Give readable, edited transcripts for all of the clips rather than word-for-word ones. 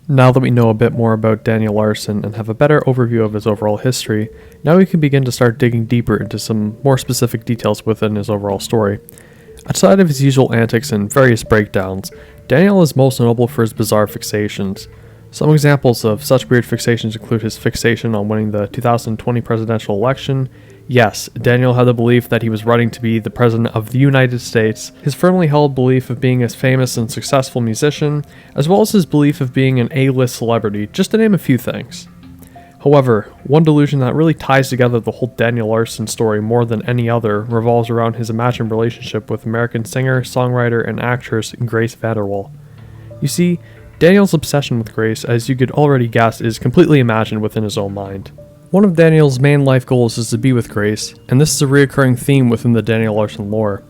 Now that we know a bit more about Daniel Larson and have a better overview of his overall history, now we can begin to start digging deeper into some more specific details within his overall story. Outside of his usual antics and various breakdowns, Daniel is most notable for his bizarre fixations. Some examples of such weird fixations include his fixation on winning the 2020 presidential election. Yes, Daniel had the belief that he was running to be the president of the United States, his firmly held belief of being a famous and successful musician, as well as his belief of being an A-list celebrity, just to name a few things. However, one delusion that really ties together the whole Daniel Larson story more than any other revolves around his imagined relationship with American singer, songwriter, and actress Grace VanderWaal. You see, Daniel's obsession with Grace, as you could already guess, is completely imagined within his own mind. One of Daniel's main life goals is to be with Grace, and this is a recurring theme within the Daniel Larson lore.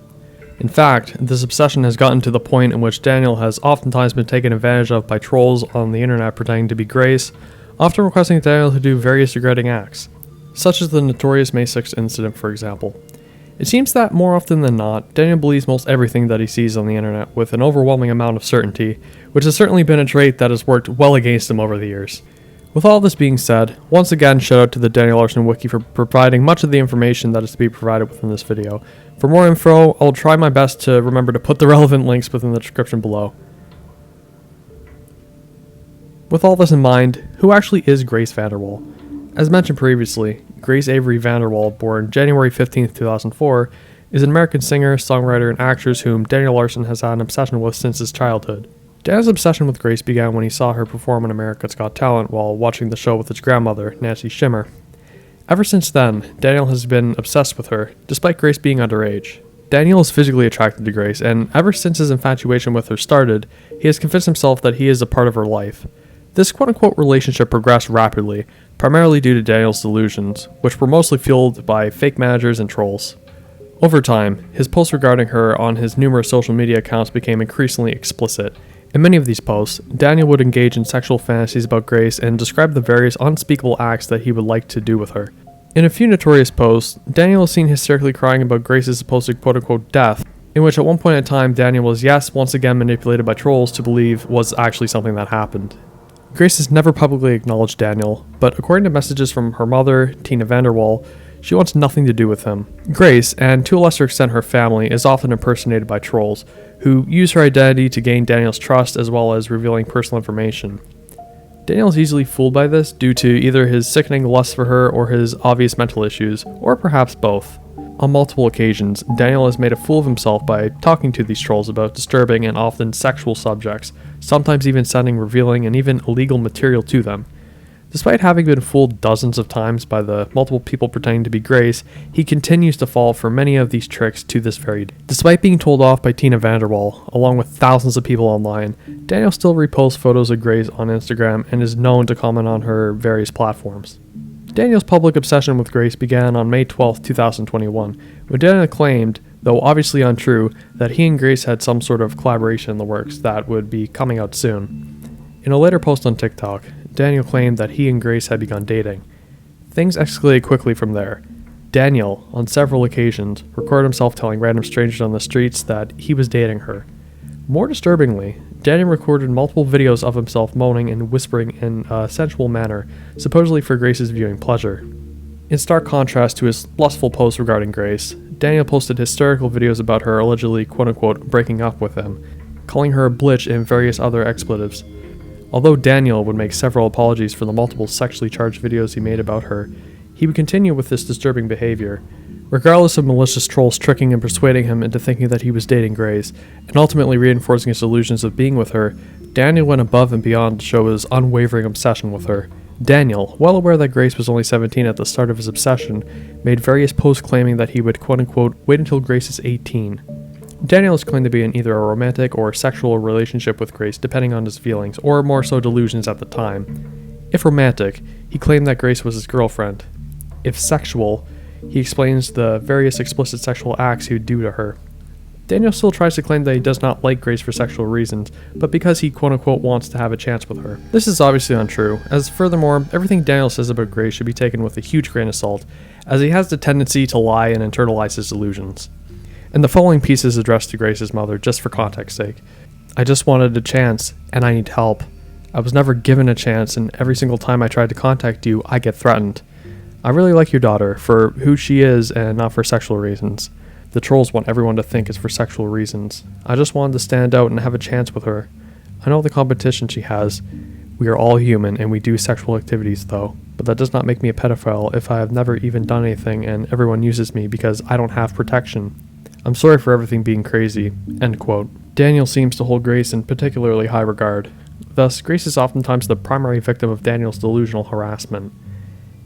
In fact, this obsession has gotten to the point in which Daniel has oftentimes been taken advantage of by trolls on the internet pretending to be Grace, often requesting Daniel to do various degrading acts, such as the notorious May 6th incident, for example. It seems that more often than not, Daniel believes most everything that he sees on the internet with an overwhelming amount of certainty, which has certainly been a trait that has worked well against him over the years. With all this being said, once again shout out to the Daniel Larson Wiki for providing much of the information that is to be provided within this video. For more info, I'll try my best to remember to put the relevant links within the description below. With all this in mind, who actually is Grace VanderWaal? As mentioned previously, Grace Avery VanderWaal, born January 15, 2004, is an American singer, songwriter, and actress whom Daniel Larson has had an obsession with since his childhood. Daniel's obsession with Grace began when he saw her perform on America's Got Talent while watching the show with his grandmother, Nancy Shimmer. Ever since then, Daniel has been obsessed with her, despite Grace being underage. Daniel is physically attracted to Grace, and ever since his infatuation with her started, he has convinced himself that he is a part of her life. This quote-unquote relationship progressed rapidly, primarily due to Daniel's delusions, which were mostly fueled by fake managers and trolls. Over time, his posts regarding her on his numerous social media accounts became increasingly explicit. In many of these posts, Daniel would engage in sexual fantasies about Grace and describe the various unspeakable acts that he would like to do with her. In a few notorious posts, Daniel is seen hysterically crying about Grace's supposed quote-unquote death, in which at one point in time Daniel was once again manipulated by trolls to believe was actually something that happened. Grace has never publicly acknowledged Daniel, but according to messages from her mother, Tina VanderWaal, she wants nothing to do with him. Grace, and to a lesser extent her family, is often impersonated by trolls, who use her identity to gain Daniel's trust as well as revealing personal information. Daniel is easily fooled by this due to either his sickening lust for her or his obvious mental issues, or perhaps both. On multiple occasions, Daniel has made a fool of himself by talking to these trolls about disturbing and often sexual subjects, sometimes even sending revealing and even illegal material to them. Despite having been fooled dozens of times by the multiple people pretending to be Grace, he continues to fall for many of these tricks to this very day. Despite being told off by Tina VanderWaal, along with thousands of people online, Daniel still reposts photos of Grace on Instagram and is known to comment on her various platforms. Daniel's public obsession with Grace began on May 12, 2021, when Daniel claimed, though obviously untrue, that he and Grace had some sort of collaboration in the works that would be coming out soon. In a later post on TikTok, Daniel claimed that he and Grace had begun dating. Things escalated quickly from there. Daniel, on several occasions, recorded himself telling random strangers on the streets that he was dating her. More disturbingly, Daniel recorded multiple videos of himself moaning and whispering in a sensual manner, supposedly for Grace's viewing pleasure. In stark contrast to his lustful posts regarding Grace, Daniel posted hysterical videos about her allegedly quote-unquote breaking up with him, calling her a bitch and various other expletives. Although Daniel would make several apologies for the multiple sexually charged videos he made about her, he would continue with this disturbing behavior. Regardless of malicious trolls tricking and persuading him into thinking that he was dating Grace, and ultimately reinforcing his illusions of being with her, Daniel went above and beyond to show his unwavering obsession with her. Daniel, well aware that Grace was only 17 at the start of his obsession, made various posts claiming that he would quote-unquote wait until Grace is 18. Daniel is claimed to be in either a romantic or sexual relationship with Grace depending on his feelings, or more so delusions at the time. If romantic, he claimed that Grace was his girlfriend. If sexual, he explains the various explicit sexual acts he would do to her. Daniel still tries to claim that he does not like Grace for sexual reasons, but because he quote-unquote wants to have a chance with her. This is obviously untrue, as furthermore, everything Daniel says about Grace should be taken with a huge grain of salt, as he has the tendency to lie and internalize his delusions. And the following piece is addressed to Grace's mother just for context's sake. I just wanted a chance, and I need help. I was never given a chance, and every single time I tried to contact you, I get threatened. I really like your daughter for who she is and not for sexual reasons. The trolls want everyone to think it's for sexual reasons. I just wanted to stand out and have a chance with her. I know the competition she has. We are all human and we do sexual activities though, but that does not make me a pedophile if I have never even done anything and everyone uses me because I don't have protection. I'm sorry for everything being crazy." End quote. Daniel seems to hold Grace in particularly high regard. Thus, Grace is oftentimes the primary victim of Daniel's delusional harassment.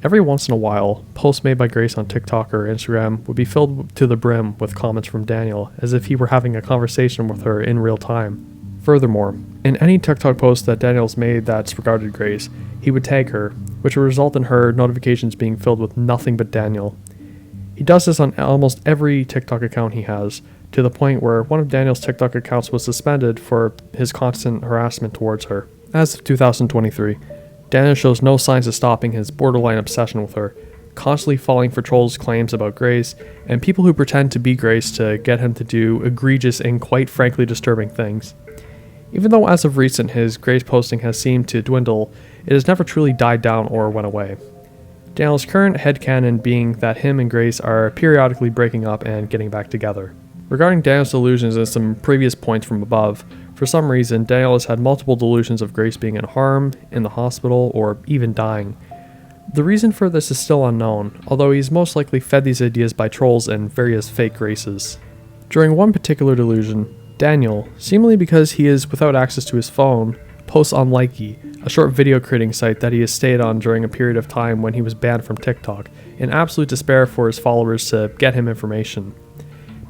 Every once in a while, posts made by Grace on TikTok or Instagram would be filled to the brim with comments from Daniel, as if he were having a conversation with her in real time. Furthermore, in any TikTok post that Daniel's made that's regarded Grace, he would tag her, which would result in her notifications being filled with nothing but Daniel. He does this on almost every TikTok account he has, to the point where one of Daniel's TikTok accounts was suspended for his constant harassment towards her. As of 2023, Daniel shows no signs of stopping his borderline obsession with her, constantly falling for trolls' claims about Grace, and people who pretend to be Grace to get him to do egregious and quite frankly disturbing things. Even though as of recent his Grace posting has seemed to dwindle, it has never truly died down or went away. Daniel's current headcanon being that him and Grace are periodically breaking up and getting back together. Regarding Daniel's delusions and some previous points from above, for some reason Daniel has had multiple delusions of Grace being in harm, in the hospital, or even dying. The reason for this is still unknown, although he's most likely fed these ideas by trolls and various fake Graces. During one particular delusion, Daniel, seemingly because he is without access to his phone, posts on Likey, a short video creating site that he has stayed on during a period of time when he was banned from TikTok, in absolute despair for his followers to get him information.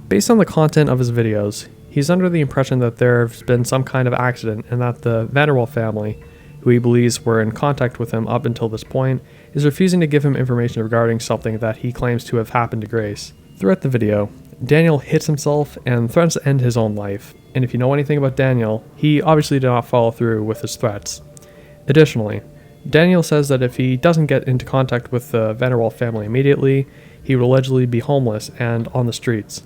Based on the content of his videos, he's under the impression that there has been some kind of accident and that the VanderWaal family, who he believes were in contact with him up until this point, is refusing to give him information regarding something that he claims to have happened to Grace. Throughout the video, Daniel hits himself and threatens to end his own life, and if you know anything about Daniel, he obviously did not follow through with his threats. Additionally, Daniel says that if he doesn't get into contact with the VanderWaal family immediately, he will allegedly be homeless and on the streets.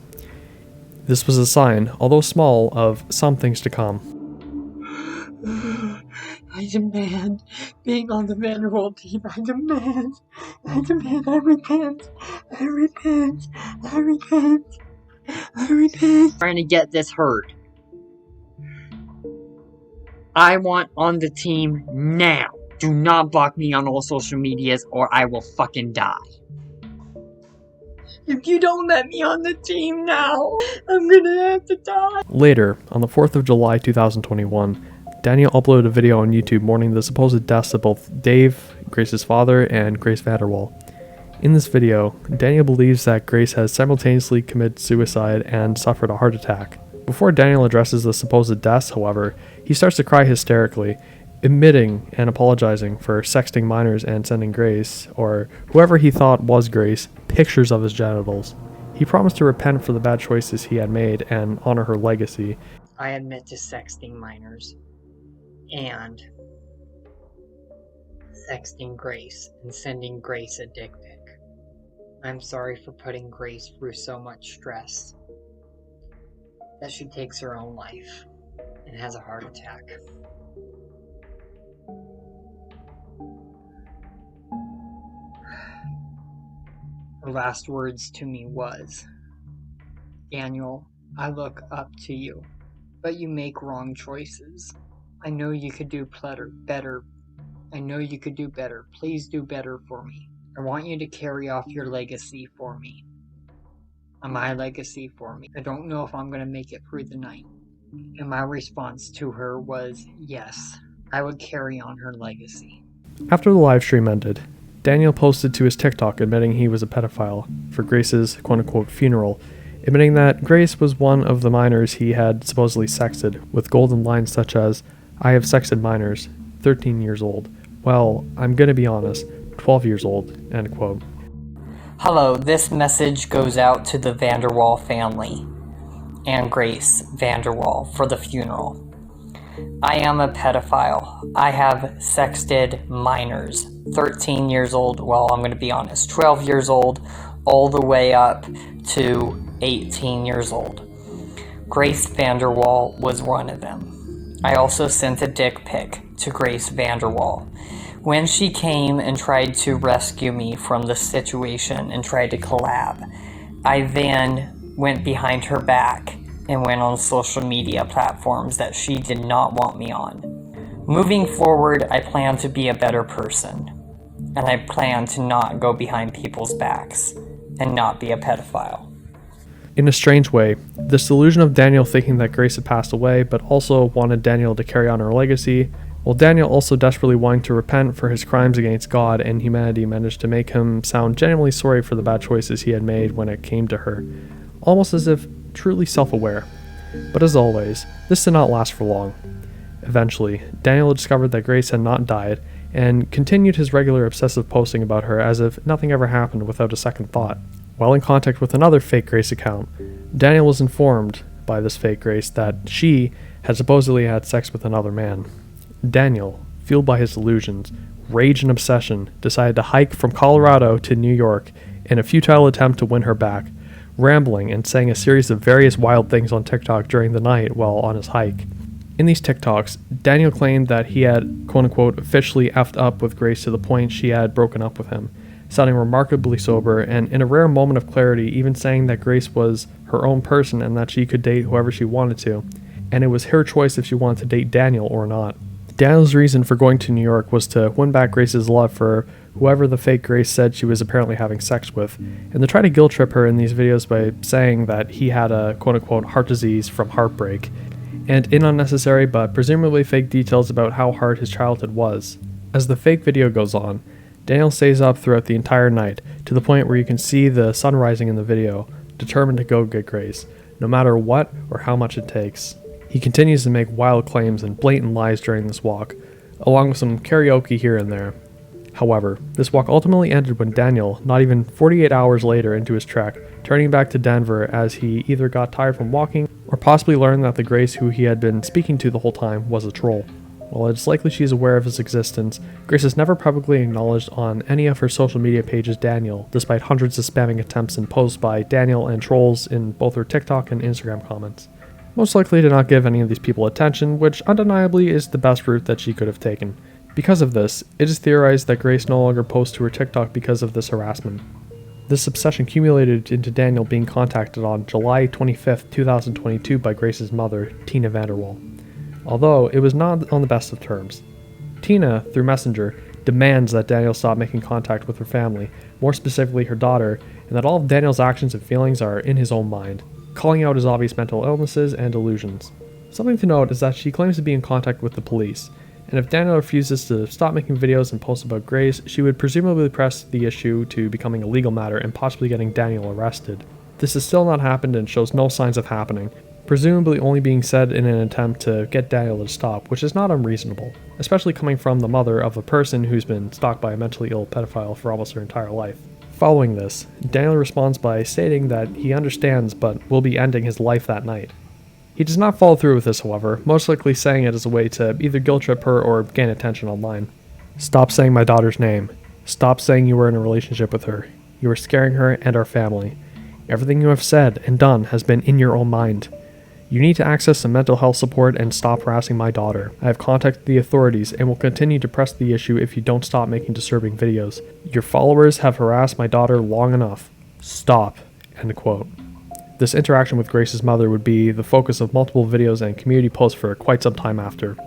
This was a sign, although small, of some things to come. I demand being on the VanderWaal team. I demand, I repent, I repent, I repent, I repent. Trying to get this hurt. I want on the team now. Do not block me on all social medias or I will fucking die. If you don't let me on the team now, I'm gonna have to die. Later, on the 4th of July 2021, Daniel uploaded a video on YouTube mourning the supposed deaths of both Dave, Grace's father, and Grace VanderWaal. In this video, Daniel believes that Grace has simultaneously committed suicide and suffered a heart attack. Before Daniel addresses the supposed deaths, however, he starts to cry hysterically, admitting and apologizing for sexting minors and sending Grace, or whoever he thought was Grace, pictures of his genitals. He promised to repent for the bad choices he had made and honor her legacy. I admit to sexting minors and sexting Grace and sending Grace a dick pic. I'm sorry for putting Grace through so much stress that she takes her own life and has a heart attack. Her last words to me was, "Daniel, I look up to you, but you make wrong choices. I know you could do better. I know you could do better. Please do better for me. I want you to carry off your legacy for me. My legacy for me. I don't know if I'm going to make it through the night." And my response to her was, yes, I would carry on her legacy. After the live stream ended, Daniel posted to his TikTok admitting he was a pedophile for Grace's quote-unquote funeral, admitting that Grace was one of the minors he had supposedly sexted, with golden lines such as, "I have sexted minors, 13 years old. Well, I'm gonna be honest, 12 years old," end quote. Hello, this message goes out to the VanderWaal family and Grace VanderWaal for the funeral. I am a pedophile. I have sexted minors, 13 years old, well, I'm going to be honest, 12 years old, all the way up to 18 years old. Grace VanderWaal was one of them. I also sent a dick pic. to Grace VanderWaal. When she came and tried to rescue me from the situation and tried to collab, I then went behind her back and went on social media platforms that she did not want me on. Moving forward, I plan to be a better person, and I plan to not go behind people's backs and not be a pedophile. In a strange way, this delusion of Daniel thinking that Grace had passed away but also wanted Daniel to carry on her legacy, while Daniel also desperately wanting to repent for his crimes against God and humanity managed to make him sound genuinely sorry for the bad choices he had made when it came to her, almost as if truly self-aware. But as always, this did not last for long. Eventually, Daniel discovered that Grace had not died and continued his regular obsessive posting about her as if nothing ever happened without a second thought. While in contact with another fake Grace account, Daniel was informed by this fake Grace that she had supposedly had sex with another man. Daniel, fueled by his delusions, rage and obsession, decided to hike from Colorado to New York in a futile attempt to win her back, rambling and saying a series of various wild things on TikTok during the night while on his hike. In these TikToks, Daniel claimed that he had quote-unquote officially effed up with Grace to the point she had broken up with him, sounding remarkably sober and in a rare moment of clarity even saying that Grace was her own person and that she could date whoever she wanted to, and it was her choice if she wanted to date Daniel or not. Daniel's reason for going to New York was to win back Grace's love for whoever the fake Grace said she was apparently having sex with, and to try to guilt trip her in these videos by saying that he had a quote-unquote heart disease from heartbreak, and in unnecessary but presumably fake details about how hard his childhood was. As the fake video goes on, Daniel stays up throughout the entire night, to the point where you can see the sun rising in the video, determined to go get Grace, no matter what or how much it takes. He continues to make wild claims and blatant lies during this walk, along with some karaoke here and there. However, this walk ultimately ended when Daniel, not even 48 hours later into his trek, turning back to Denver as he either got tired from walking or possibly learned that the Grace who he had been speaking to the whole time was a troll. While it's likely she is aware of his existence, Grace has never publicly acknowledged on any of her social media pages Daniel, despite hundreds of spamming attempts and posts by Daniel and trolls in both her TikTok and Instagram comments. Most likely to not give any of these people attention, which undeniably is the best route that she could have taken. Because of this, it is theorized that Grace no longer posts to her TikTok because of this harassment. This obsession accumulated into Daniel being contacted on July 25th, 2022 by Grace's mother, Tina VanderWaal. Although it was not on the best of terms. Tina, through Messenger, demands that Daniel stop making contact with her family, more specifically her daughter, and that all of Daniel's actions and feelings are in his own mind, calling out his obvious mental illnesses and delusions. Something to note is that she claims to be in contact with the police, and if Daniel refuses to stop making videos and posts about Grace, she would presumably press the issue to becoming a legal matter and possibly getting Daniel arrested. This has still not happened and shows no signs of happening, presumably only being said in an attempt to get Daniel to stop, which is not unreasonable, especially coming from the mother of a person who's been stalked by a mentally ill pedophile for almost her entire life. Following this, Daniel responds by stating that he understands but will be ending his life that night. He does not follow through with this, however, most likely saying it as a way to either guilt trip her or gain attention online. Stop saying my daughter's name. Stop saying you were in a relationship with her. You are scaring her and our family. Everything you have said and done has been in your own mind. You need to access some mental health support and stop harassing my daughter. I have contacted the authorities and will continue to press the issue if you don't stop making disturbing videos. Your followers have harassed my daughter long enough. Stop." End quote. This interaction with Grace's mother would be the focus of multiple videos and community posts for quite some time after.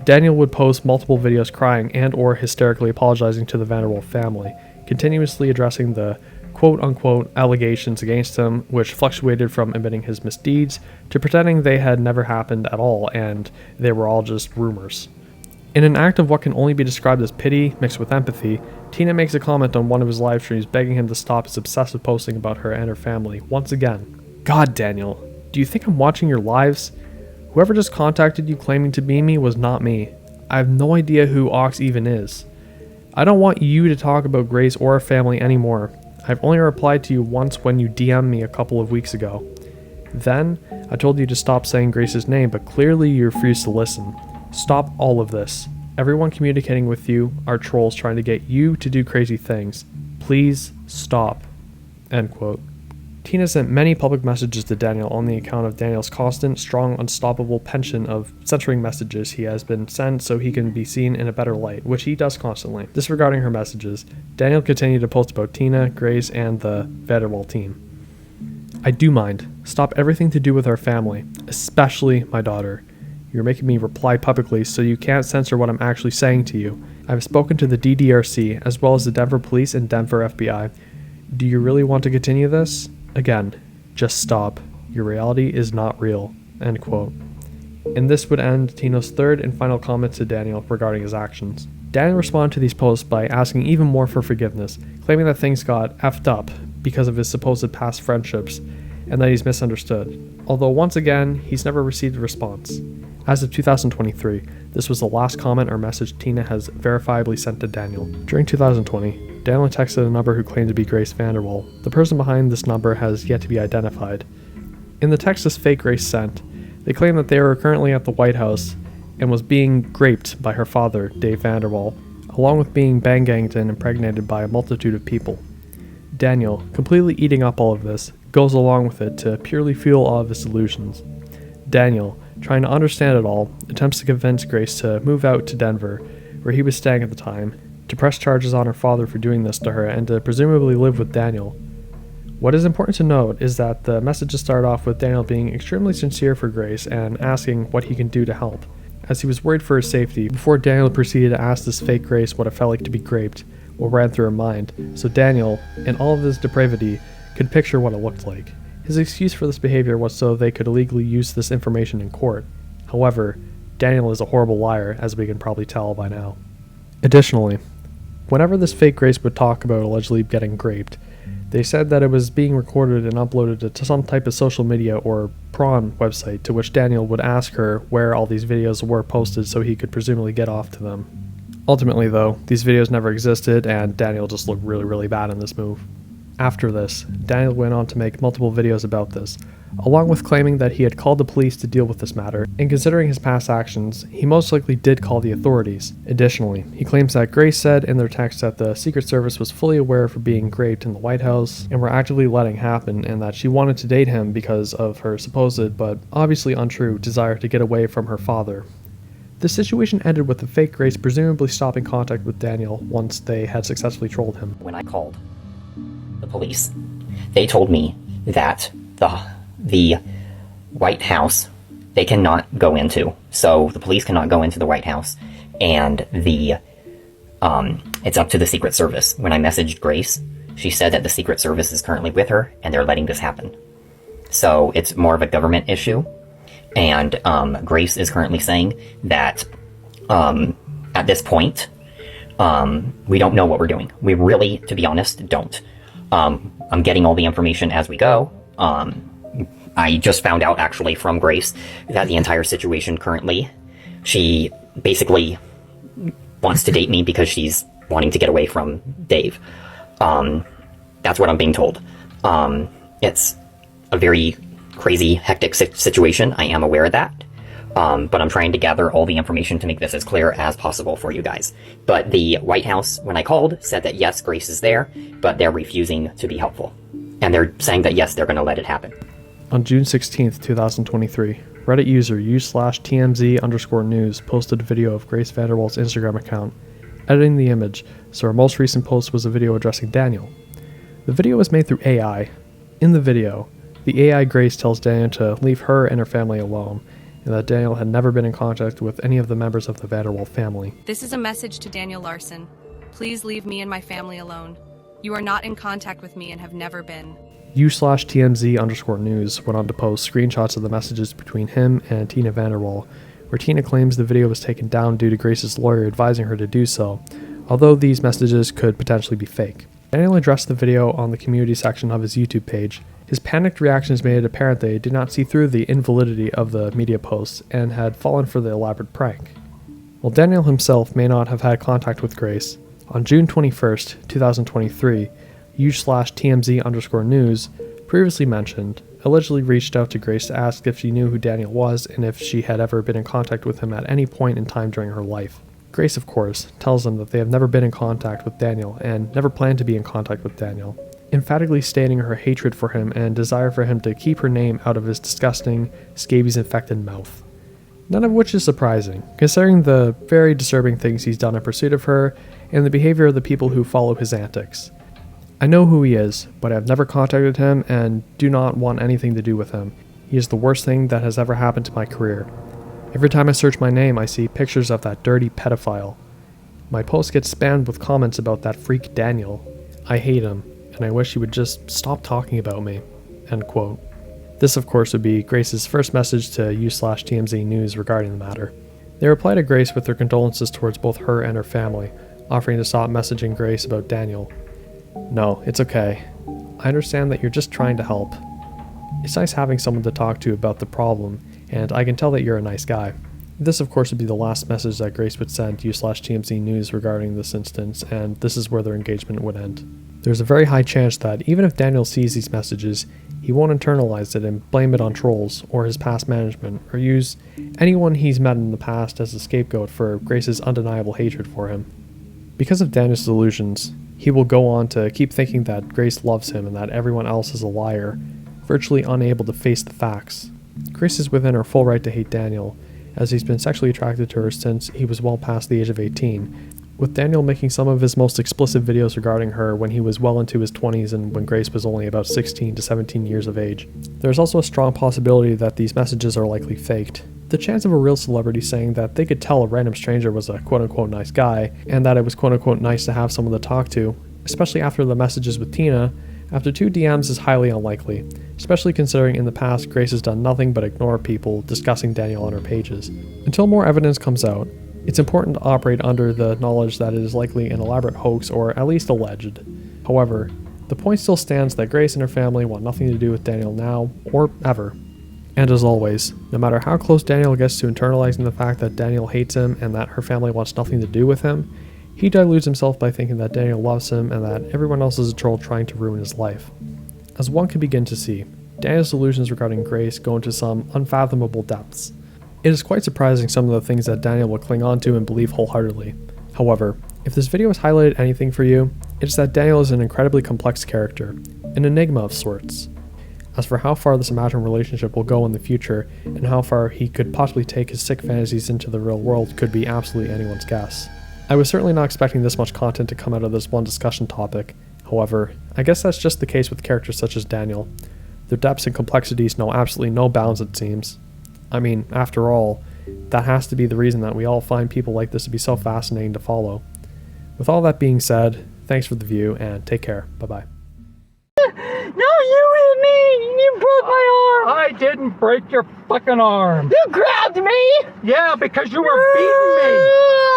Daniel would post multiple videos crying and or hysterically apologizing to the VanderWaal family, continuously addressing the quote-unquote allegations against him, which fluctuated from admitting his misdeeds to pretending they had never happened at all and they were all just rumors. In an act of what can only be described as pity mixed with empathy, Tina makes a comment on one of his live streams begging him to stop his obsessive posting about her and her family once again. "God, Daniel, do you think I'm watching your lives? Whoever just contacted you claiming to be me was not me. I have no idea who Ox even is. I don't want you to talk about Grace or her family anymore. I've only replied to you once when you DM'd me a couple of weeks ago. Then, I told you to stop saying Grace's name, but clearly you refused to listen. Stop all of this. Everyone communicating with you are trolls trying to get you to do crazy things. Please stop." End quote. Tina sent many public messages to Daniel on the account of Daniel's constant, strong, unstoppable penchant of censoring messages he has been sent so he can be seen in a better light, which he does constantly. Disregarding her messages, Daniel continued to post about Tina, Grace, and the VanderWaal team. I do mind. Stop everything to do with our family, especially my daughter. You're making me reply publicly, so you can't censor what I'm actually saying to you. I've spoken to the DDRC, as well as the Denver Police and Denver FBI. Do you really want to continue this? Again, just stop. Your reality is not real. End quote. And this would end Tino's third and final comment to Daniel regarding his actions. Daniel responded to these posts by asking even more for forgiveness, claiming that things got effed up because of his supposed past friendships, and that he's misunderstood. Although once again, he's never received a response. As of 2023, this was the last comment or message Tina has verifiably sent to Daniel. During 2020, Daniel texted a number who claimed to be Grace VanderWaal. The person behind this number has yet to be identified. In the text this fake Grace sent, they claim that they were currently at the White House and was being raped by her father, Dave VanderWaal, along with being bang-ganged and impregnated by a multitude of people. Daniel, completely eating up all of this, goes along with it to purely fuel all of his delusions. Daniel, trying to understand it all, attempts to convince Grace to move out to Denver, where he was staying at the time, to press charges on her father for doing this to her, and to presumably live with Daniel. What is important to note is that the messages start off with Daniel being extremely sincere for Grace and asking what he can do to help, as he was worried for her safety, before Daniel proceeded to ask this fake Grace what it felt like to be raped, what ran through her mind, so Daniel, in all of his depravity, could picture what it looked like. His excuse for this behavior was so they could illegally use this information in court. However, Daniel is a horrible liar, as we can probably tell by now. Additionally, whenever this fake Grace would talk about allegedly getting raped, they said that it was being recorded and uploaded to some type of social media or prawn website, to which Daniel would ask her where all these videos were posted so he could presumably get off to them. Ultimately though, these videos never existed and Daniel just looked really bad in this move. After this, Daniel went on to make multiple videos about this, along with claiming that he had called the police to deal with this matter, and considering his past actions, he most likely did call the authorities. Additionally, he claims that Grace said in their text that the Secret Service was fully aware of her being raped in the White House and were actively letting happen, and that she wanted to date him because of her supposed, but obviously untrue, desire to get away from her father. This situation ended with the fake Grace presumably stopping contact with Daniel once they had successfully trolled him. When I called the police, they told me that the White House they cannot go into. So the police cannot go into the White House, and it's up to the Secret Service. When I messaged Grace, she said that the Secret Service is currently with her and they're letting this happen. So it's more of a government issue. And Grace is currently saying that at this point, we don't know what we're doing. We really, to be honest, don't. I'm getting all the information as we go. I just found out actually from Grace that the entire situation currently, she basically wants to date me because she's wanting to get away from Dave. That's what I'm being told. It's a very crazy, hectic situation. I am aware of that. But I'm trying to gather all the information to make this as clear as possible for you guys. But the White House, when I called, said that yes, Grace is there, but they're refusing to be helpful. And they're saying that yes, they're going to let it happen. On June 16th, 2023, Reddit user u/TMZ_news posted a video of Grace VanderWaal's Instagram account, editing the image, so her most recent post was a video addressing Daniel. The video was made through AI. In the video, the AI Grace tells Daniel to leave her and her family alone, and that Daniel had never been in contact with any of the members of the VanderWaal family. This is a message to Daniel Larson. Please leave me and my family alone. You are not in contact with me and have never been. u/TMZ_news went on to post screenshots of the messages between him and Tina VanderWaal, where Tina claims the video was taken down due to Grace's lawyer advising her to do so, although these messages could potentially be fake. Daniel addressed the video on the community section of his YouTube page. His panicked reactions made it apparent that he did not see through the invalidity of the media posts and had fallen for the elaborate prank. While Daniel himself may not have had contact with Grace, on June 21st, 2023, u/TMZ_news, previously mentioned, allegedly reached out to Grace to ask if she knew who Daniel was and if she had ever been in contact with him at any point in time during her life. Grace, of course, tells them that they have never been in contact with Daniel and never planned to be in contact with Daniel. emphatically stating her hatred for him and desire for him to keep her name out of his disgusting, scabies-infected mouth. None of which is surprising, considering the very disturbing things he's done in pursuit of her and the behavior of the people who follow his antics. I know who he is, but I've never contacted him and do not want anything to do with him. He is the worst thing that has ever happened to my career. Every time I search my name, I see pictures of that dirty pedophile. My posts get spammed with comments about that freak Daniel. I hate him, and I wish he would just stop talking about me." End quote. This, of course, would be Grace's first message to u/TMZ News regarding the matter. They reply to Grace with their condolences towards both her and her family, offering to stop messaging Grace about Daniel. "No, it's okay. I understand that you're just trying to help. It's nice having someone to talk to about the problem, and I can tell that you're a nice guy." This, of course, would be the last message that Grace would send u/TMZ News regarding this instance, and this is where their engagement would end. There's a very high chance that even if Daniel sees these messages, he won't internalize it and blame it on trolls or his past management, or use anyone he's met in the past as a scapegoat for Grace's undeniable hatred for him. Because of Daniel's delusions, he will go on to keep thinking that Grace loves him and that everyone else is a liar, virtually unable to face the facts. Grace is within her full right to hate Daniel, as he's been sexually attracted to her since he was well past the age of 18, with Daniel making some of his most explicit videos regarding her when he was well into his 20s and when Grace was only about 16 to 17 years of age. There's also a strong possibility that these messages are likely faked. The chance of a real celebrity saying that they could tell a random stranger was a quote-unquote nice guy, and that it was quote-unquote nice to have someone to talk to, especially after the messages with Tina, after 2 DMs is highly unlikely, especially considering in the past Grace has done nothing but ignore people discussing Daniel on her pages. Until more evidence comes out, it's important to operate under the knowledge that it is likely an elaborate hoax or at least alleged. However, the point still stands that Grace and her family want nothing to do with Daniel now or ever. And as always, no matter how close Daniel gets to internalizing the fact that Daniel hates him and that her family wants nothing to do with him, he dilutes himself by thinking that Daniel loves him and that everyone else is a troll trying to ruin his life. As one can begin to see, Daniel's delusions regarding Grace go into some unfathomable depths. It is quite surprising some of the things that Daniel will cling on to and believe wholeheartedly. However, if this video has highlighted anything for you, it is that Daniel is an incredibly complex character, an enigma of sorts. As for how far this imagined relationship will go in the future, and how far he could possibly take his sick fantasies into the real world could be absolutely anyone's guess. I was certainly not expecting this much content to come out of this one discussion topic. However, I guess that's just the case with characters such as Daniel. Their depths and complexities know absolutely no bounds, it seems. I mean, after all, that has to be the reason that we all find people like this to be so fascinating to follow. With all that being said, thanks for the view, and take care. Bye-bye. No, you hit me! You broke my arm! I didn't break your fucking arm. You grabbed me! Yeah, because you were beating me.